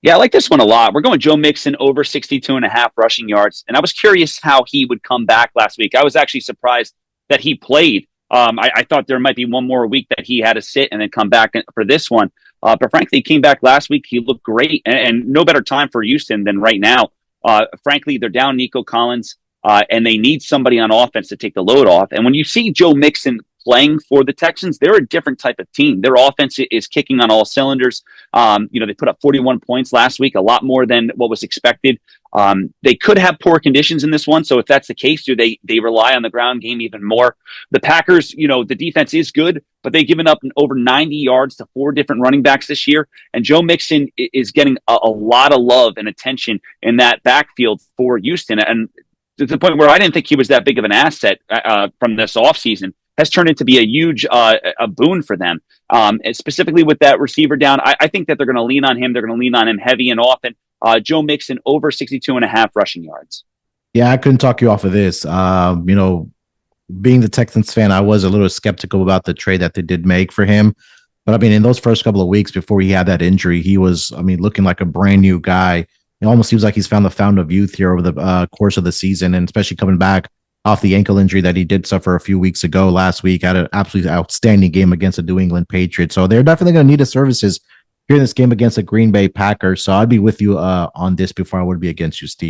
Yeah, I like this one a lot. We're going Joe Mixon over 62 and a half rushing yards. And I was curious how he would come back last week. I was actually surprised that he played. I thought there might be one more week that he had to sit and then come back for this one. But frankly, he came back last week. He looked great, and no better time for Houston than right now. Frankly, they're down Nico Collins, and they need somebody on offense to take the load off. And when you see Joe Mixon playing for the Texans, they're a different type of team. Their offense is kicking on all cylinders. They put up 41 points last week, a lot more than what was expected. They could have poor conditions in this one. So if that's the case, do they rely on the ground game even more? The Packers, the defense is good, but they've given up over 90 yards to 4 different running backs this year. And Joe Mixon is getting a lot of love and attention in that backfield for Houston. And to the point where I didn't think he was that big of an asset from this offseason, has turned into be a huge a boon for them. And specifically with that receiver down, I think that they're going to lean on him. They're going to lean on him heavy and often. Joe Mixon over 62 and a half rushing yards. Yeah, I couldn't talk you off of this. Being the Texans fan, I was a little skeptical about the trade that they did make for him. But I mean, in those first couple of weeks before he had that injury, he was, looking like a brand new guy. It almost seems like he's found the fountain of youth here over the course of the season, and especially coming back off the ankle injury that he did suffer a few weeks ago last week. Had an absolutely outstanding game against the New England Patriots. So they're definitely going to need his services here in this game against the Green Bay Packers. So I'd be with you on this before I would be against you, Steve.